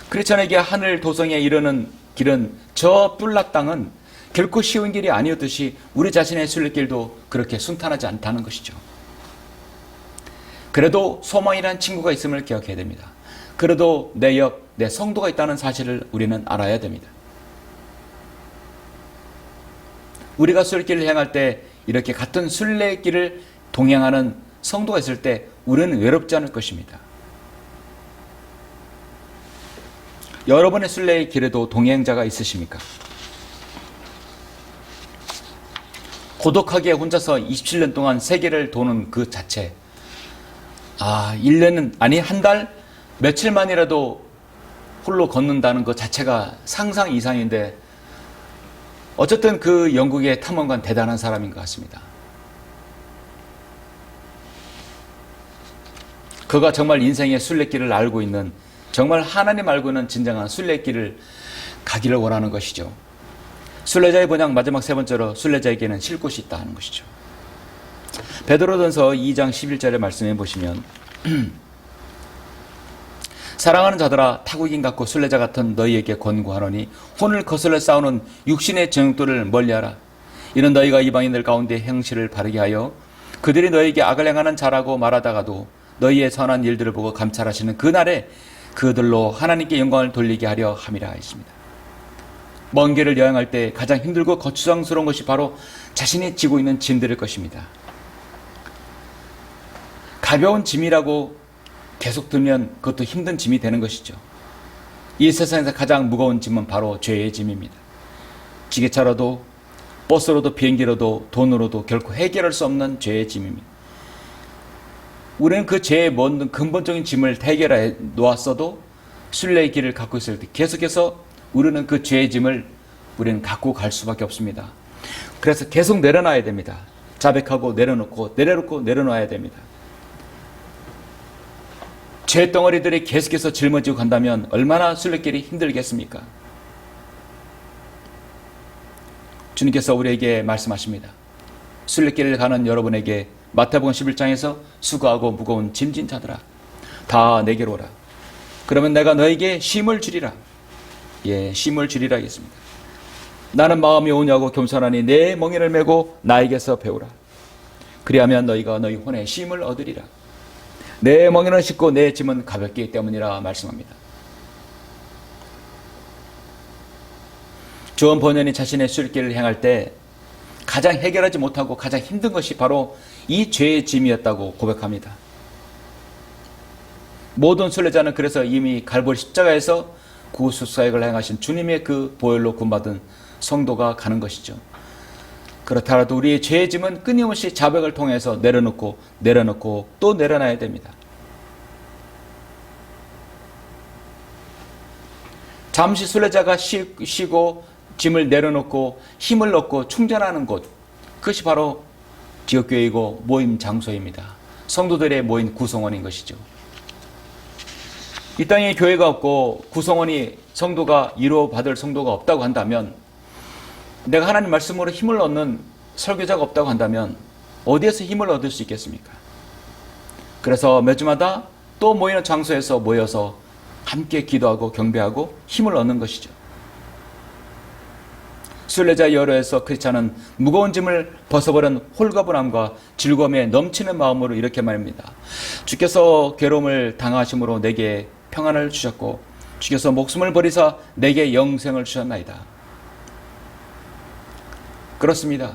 크리스천에게 하늘 도성에 이르는 길은 저 뿔라 땅은 결코 쉬운 길이 아니었듯이 우리 자신의 순례길도 그렇게 순탄하지 않다는 것이죠. 그래도 소망이라는 친구가 있음을 기억해야 됩니다. 그래도 내 옆, 내 성도가 있다는 사실을 우리는 알아야 됩니다. 우리가 순례길을 행할 때 이렇게 같은 순례길을 동행하는 성도가 있을 때 우리는 외롭지 않을 것입니다. 여러분의 순례의 길에도 동행자가 있으십니까? 고독하게 혼자서 27년 동안 세계를 도는 그 자체. 1년은, 아니, 한 달, 며칠만이라도 홀로 걷는다는 것 자체가 상상 이상인데, 어쨌든 그 영국의 탐험가는 대단한 사람인 것 같습니다. 그가 정말 인생의 순례길을 알고 있는, 정말 하나님 알고 있는 진정한 순례길을 가기를 원하는 것이죠. 순례자의 본향 마지막 세 번째로 순례자에게는 쉴 곳이 있다 하는 것이죠. 베드로전서 2장 11절의 말씀해 보시면 사랑하는 자들아 타국인 같고 순례자 같은 너희에게 권고하노니 혼을 거슬러 싸우는 육신의 정욕들을 멀리하라. 이는 너희가 이방인들 가운데 행실을 바르게 하여 그들이 너희에게 악을 행하는 자라고 말하다가도 너희의 선한 일들을 보고 감찰하시는 그날에 그들로 하나님께 영광을 돌리게 하려 함이라 했습니다. 먼 길을 여행할 때 가장 힘들고 거추장스러운 것이 바로 자신이 지고 있는 짐들일 것입니다. 가벼운 짐이라고 계속 들면 그것도 힘든 짐이 되는 것이죠. 이 세상에서 가장 무거운 짐은 바로 죄의 짐입니다. 지게차로도 버스로도 비행기로도 돈으로도 결코 해결할 수 없는 죄의 짐입니다. 우리는 그 죄의 모든 근본적인 짐을 해결해 놓았어도 순례의 길을 갖고 있을 때 계속해서 우리는 그 죄의 짐을 우리는 갖고 갈 수밖에 없습니다. 그래서 계속 내려놔야 됩니다. 자백하고 내려놓고 내려놔야 됩니다. 죄 덩어리들이 계속해서 짊어지고 간다면 얼마나 순례길이 힘들겠습니까? 주님께서 우리에게 말씀하십니다. 순례길을 가는 여러분에게 마태복음 11장에서 수고하고 무거운 짐진 자들아 다 내게로 오라. 그러면 내가 너에게 쉼을 주리라. 쉼을 주리라 하겠습니다. 나는 마음이 온유하고 겸손하니 내 멍에를 메고 나에게서 배우라. 그리하면 너희가 너희 혼에 쉼을 얻으리라. 내 멍에는 쉽고 내 짐은 가볍기 때문이라 말씀합니다. 존 버년이 자신의 순례길을 행할 때 가장 해결하지 못하고 가장 힘든 것이 바로 이 죄의 짐이었다고 고백합니다. 모든 순례자는 그래서 이미 갈보리 십자가에서 구속사역을 행하신 주님의 그 보혈로 구원받은 성도가 가는 것이죠. 그렇더라도 우리의 죄의 짐은 끊임없이 자백을 통해서 내려놓고 또 내려놔야 됩니다. 잠시 순례자가 쉬고 짐을 내려놓고 힘을 얻고 충전하는 곳, 그것이 바로 지역교회이고 모임 장소입니다. 성도들의 모인 구성원인 것이죠. 이 땅에 교회가 없고 구성원이 성도가 이루어받을 성도가 없다고 한다면, 내가 하나님 말씀으로 힘을 얻는 설교자가 없다고 한다면 어디에서 힘을 얻을 수 있겠습니까? 그래서 몇 주마다 또 모이는 장소에서 모여서 함께 기도하고 경배하고 힘을 얻는 것이죠. 순례자 여로에서 크리스찬은 무거운 짐을 벗어버린 홀가분함과 즐거움에 넘치는 마음으로 이렇게 말합니다. 주께서 괴로움을 당하심으로 내게 평안을 주셨고 주께서 목숨을 버리사 내게 영생을 주셨나이다. 그렇습니다.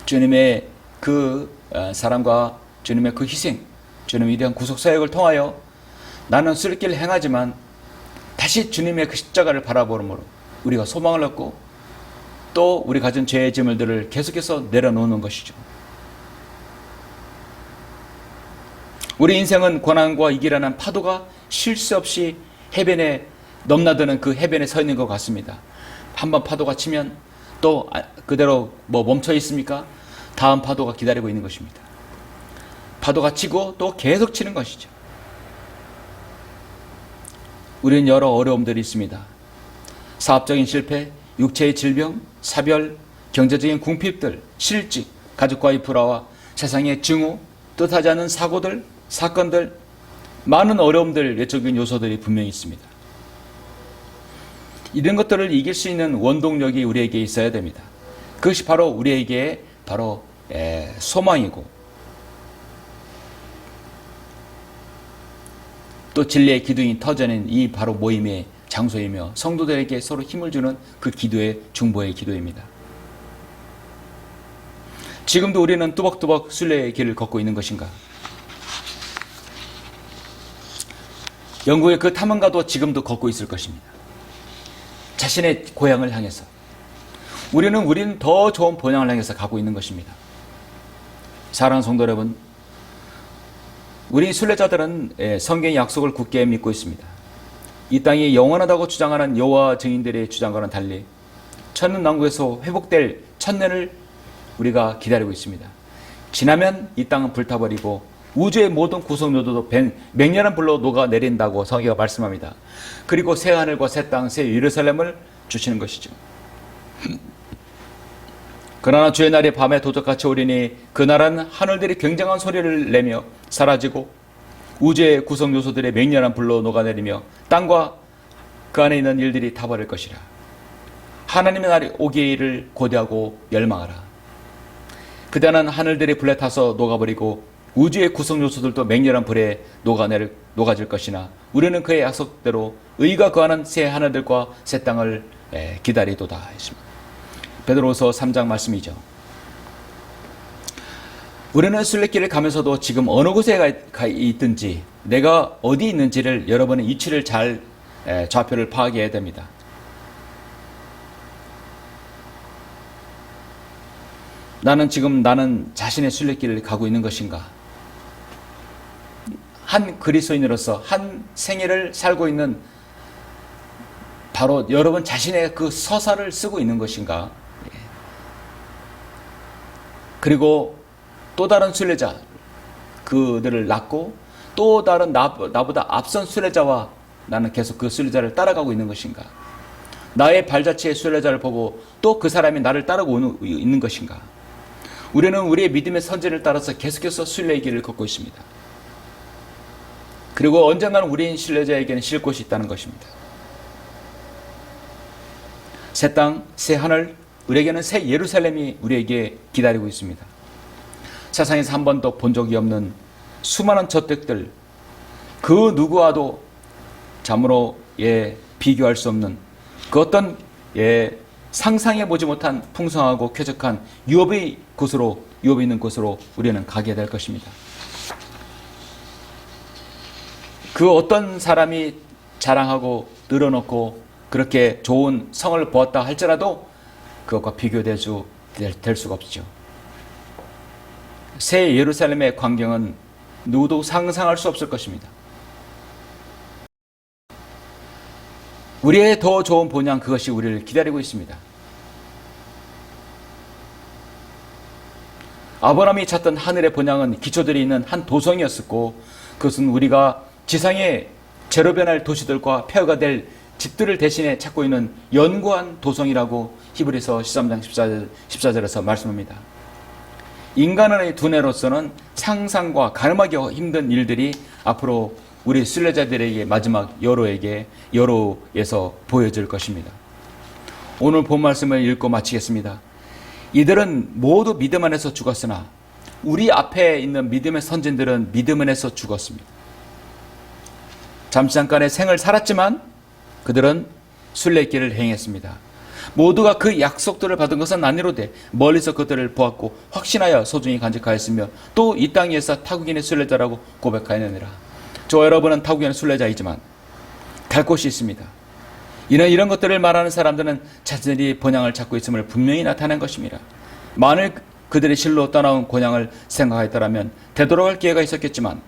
주님의 그 사랑과 주님의 그 희생, 주님의 위대한 구속사역을 통하여 나는 순례길을 행하지만 다시 주님의 그 십자가를 바라보므로 우리가 소망을 얻고 또 우리 가진 죄의 짐들을 계속해서 내려놓는 것이죠. 우리 인생은 고난과 위기라는 파도가 쉴 새 없이 해변에 넘나드는 그 해변에 서 있는 것 같습니다. 한번 파도가 치면 또 그대로 멈춰 있습니까? 다음 파도가 기다리고 있는 것입니다. 파도가 치고 또 계속 치는 것이죠. 우리는 여러 어려움들이 있습니다. 사업적인 실패, 육체의 질병, 사별, 경제적인 궁핍들, 실직, 가족과의 불화와 세상의 증오, 뜻하지 않은 사고들, 사건들, 많은 어려움들, 외적인 요소들이 분명히 있습니다. 이런 것들을 이길 수 있는 원동력이 우리에게 있어야 됩니다. 그것이 바로 우리에게 소망이고 또 진리의 기둥이 터져낸 이 바로 모임의 장소이며 성도들에게 서로 힘을 주는 그 기도의 중보의 기도입니다. 지금도 우리는 뚜벅뚜벅 순례의 길을 걷고 있는 것인가? 영국의 그 탐험가도 지금도 걷고 있을 것입니다. 자신의 고향을 향해서 우리는 더 좋은 본향을 향해서 가고 있는 것입니다. 사랑하는 성도 여러분, 우리 순례자들은 성경의 약속을 굳게 믿고 있습니다. 이 땅이 영원하다고 주장하는 여호와 증인들의 주장과는 달리 천년왕국에서 회복될 천년을 우리가 기다리고 있습니다. 지나면 이 땅은 불타버리고 우주의 모든 구성요소도 맹렬한 불로 녹아내린다고 성경이 말씀합니다. 그리고 새 하늘과 새 땅, 새 예루살렘을 주시는 것이죠. 그러나 주의 날이 밤에 도적같이 오리니 그날은 하늘들이 굉장한 소리를 내며 사라지고 우주의 구성 요소들의 맹렬한 불로 녹아내리며 땅과 그 안에 있는 일들이 타버릴 것이라. 하나님의 날이 오기를 고대하고 열망하라. 그때는 하늘들이 불에 타서 녹아버리고 우주의 구성 요소들도 맹렬한 불에 녹아질 것이나 우리는 그의 약속대로 의가 거하는 새 하늘들과 새 땅을 기다리도다 했습니다. 베드로후서 3장 말씀이죠. 우리는 순례길을 가면서도 지금 어느 곳에 가 있든지 내가 어디 있는지를 여러분의 위치를 잘 좌표를 파악해야 됩니다. 나는 자신의 순례길을 가고 있는 것인가? 한 그리스도인으로서 한 생애를 살고 있는 바로 여러분 자신의 그 서사를 쓰고 있는 것인가? 그리고 또 다른 순례자, 그들을 낳고 또 다른 나보다 앞선 순례자와 나는 계속 그 순례자를 따라가고 있는 것인가? 나의 발자취의 순례자를 보고 또 그 사람이 나를 따라오고 있는 것인가? 우리는 우리의 믿음의 선진을 따라서 계속해서 순례의 길을 걷고 있습니다. 그리고 언젠가는 우리인 순례자에게는 쉴 곳이 있다는 것입니다. 새 땅, 새 하늘, 우리에게는 새 예루살렘이 우리에게 기다리고 있습니다. 세상에서 한 번도 본 적이 없는 수많은 저택들, 그 누구와도 참으로 비교할 수 없는 그 어떤 상상해보지 못한 풍성하고 쾌적한 유업이 있는 곳으로 우리는 가게 될 것입니다. 그 어떤 사람이 자랑하고 늘어놓고 그렇게 좋은 성을 보았다 할지라도 그것과 비교될 수가 없죠. 새 예루살렘의 광경은 누구도 상상할 수 없을 것입니다. 우리의 더 좋은 본향, 그것이 우리를 기다리고 있습니다. 아브라함이 찾던 하늘의 본향은 기초들이 있는 한 도성이었었고, 그것은 우리가 지상의 제로 변할 도시들과 폐허가 될 집들을 대신에 찾고 있는 연구한 도성이라고 히브리서 13장 14절에서 말씀합니다. 인간의 두뇌로서는 상상과 가늠하기 힘든 일들이 앞으로 우리 순례자들에게 마지막 여로에서 보여질 것입니다. 오늘 본 말씀을 읽고 마치겠습니다. 이들은 모두 믿음 안에서 죽었으나 우리 앞에 있는 믿음의 선진들은 믿음 안에서 죽었습니다. 잠시 잠깐의 생을 살았지만 그들은 순례길을 행했습니다. 모두가 그 약속들을 받은 것은 아니로되 멀리서 그들을 보았고 확신하여 소중히 간직하였으며 또 이 땅에서 타국인의 순례자라고 고백하였느니라. 저와 여러분은 타국인의 순례자이지만 갈 곳이 있습니다. 이런 것들을 말하는 사람들은 자신들이 본향을 찾고 있음을 분명히 나타낸 것입니다. 만일 그들이 실로 떠나온 본향을 생각하였더라면 되돌아갈 기회가 있었겠지만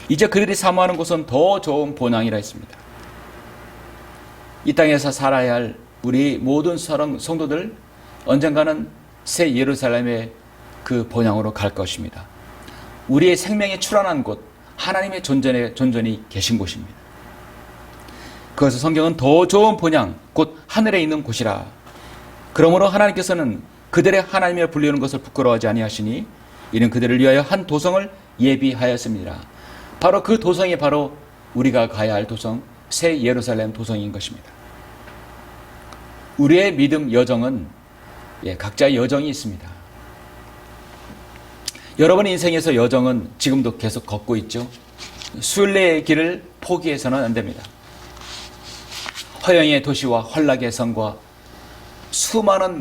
이제 그들이 사모하는 곳은 더 좋은 본향이라 했습니다. 이 땅에서 살아야 할 우리 모든 성도들 언젠가는 새 예루살렘의 그 본향으로 갈 것입니다. 우리의 생명이 출현한 곳, 하나님의 존전이 계신 곳입니다. 그래서 성경은 더 좋은 본향, 곧 하늘에 있는 곳이라. 그러므로 하나님께서는 그들의 하나님을 불리는 것을 부끄러워하지 아니하시니 이는 그들을 위하여 한 도성을 예비하였습니다. 바로 그 도성이 바로 우리가 가야 할 도성, 새 예루살렘 도성인 것입니다. 우리의 믿음 여정은 각자의 여정이 있습니다. 여러분의 인생에서 여정은 지금도 계속 걷고 있죠. 순례의 길을 포기해서는 안 됩니다. 허영의 도시와 환락의 성과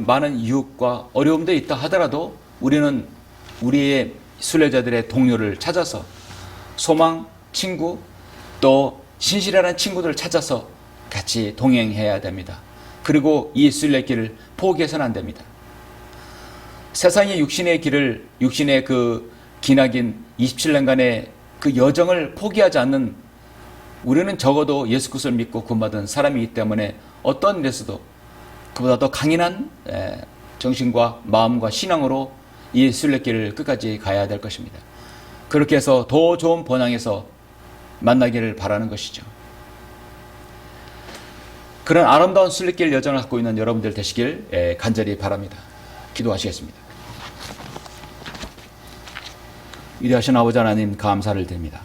많은 유혹과 어려움들이 있다 하더라도 우리는 우리의 순례자들의 동료를 찾아서 소망, 친구, 또 신실한 친구들을 찾아서 같이 동행해야 됩니다. 그리고 이 순례길을 포기해서는 안 됩니다. 세상의 육신의 그 기나긴 27년간의 그 여정을 포기하지 않는 우리는 적어도 예수 그리스도를 믿고 구원받은 사람이기 때문에 어떤 일에서도 그보다 더 강인한 정신과 마음과 신앙으로 이 순례길을 끝까지 가야 될 것입니다. 그렇게 해서 더 좋은 번영에서 만나기를 바라는 것이죠. 그런 아름다운 순례길 여정을 갖고 있는 여러분들 되시길 간절히 바랍니다. 기도하시겠습니다. 위대하신 아버지 하나님, 감사를 드립니다.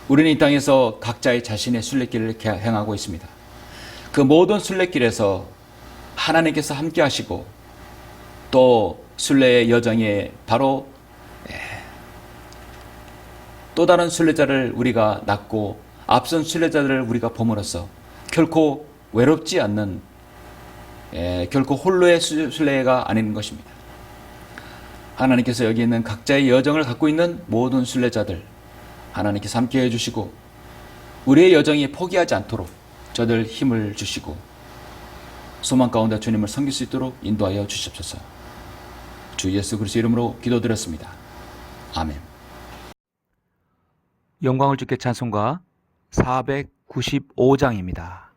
우리는 이 땅에서 각자의 자신의 순례길을 행하고 있습니다. 그 모든 순례길에서 하나님께서 함께 하시고 또 순례의 여정에 바로 또 다른 순례자를 우리가 낳고 앞선 순례자들을 우리가 봄으로써 결코 외롭지 않는 결코 홀로의 순례가 아닌 것입니다. 하나님께서 여기 있는 각자의 여정을 갖고 있는 모든 순례자들 하나님께서 함께 해주시고 우리의 여정이 포기하지 않도록 저들 힘을 주시고 소망 가운데 주님을 섬길 수 있도록 인도하여 주시옵소서. 주 예수 그리스도 이름으로 기도드렸습니다. 아멘. 영광을 주께 찬송가 495장입니다.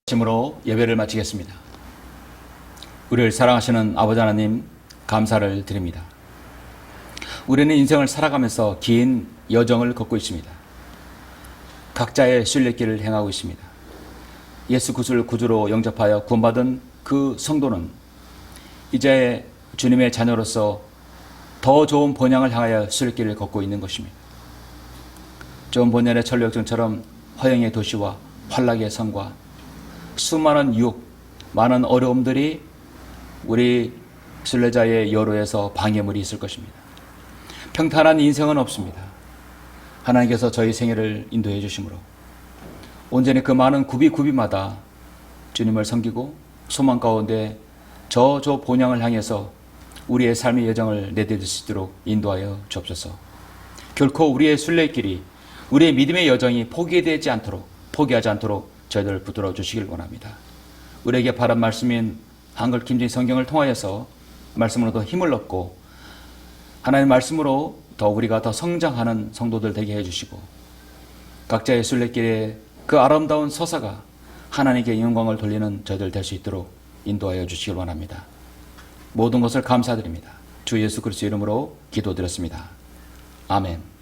심으로 예배를 마치겠습니다. 우리를 사랑하시는 아버지 하나님, 감사를 드립니다. 우리는 인생을 살아가면서 긴 여정을 걷고 있습니다. 각자의 순례길을 행하고 있습니다. 예수 그리스도를 구주로 영접하여 구원받은 그 성도는 이제 주님의 자녀로서 더 좋은 본향을 향하여 순례길을 걷고 있는 것입니다. 좋은 본연의 천루역정처럼 허영의 도시와 환락의 성과 수많은 유혹, 많은 어려움들이 우리 순례자의 여로에서 방해물이 있을 것입니다. 평탄한 인생은 없습니다. 하나님께서 저희 생애를 인도해 주심으로 온전히 그 많은 구비마다 주님을 섬기고 소망 가운데 저 본향을 향해서 우리의 삶의 여정을 내디딜 수 있도록 인도하여 주옵소서. 결코 우리의 순례길이, 우리의 믿음의 여정이 포기하지 않도록 저희들을 붙들어 주시길 원합니다. 우리에게 바른 말씀인 한글 김진 성경을 통하여서 말씀으로 더 힘을 얻고 하나님의 말씀으로 더 우리가 더 성장하는 성도들 되게 해주시고 각자의 순례길에 그 아름다운 서사가 하나님께 영광을 돌리는 저희들 될 수 있도록 인도하여 주시길 원합니다. 모든 것을 감사드립니다. 주 예수 그리스도 이름으로 기도드렸습니다. 아멘.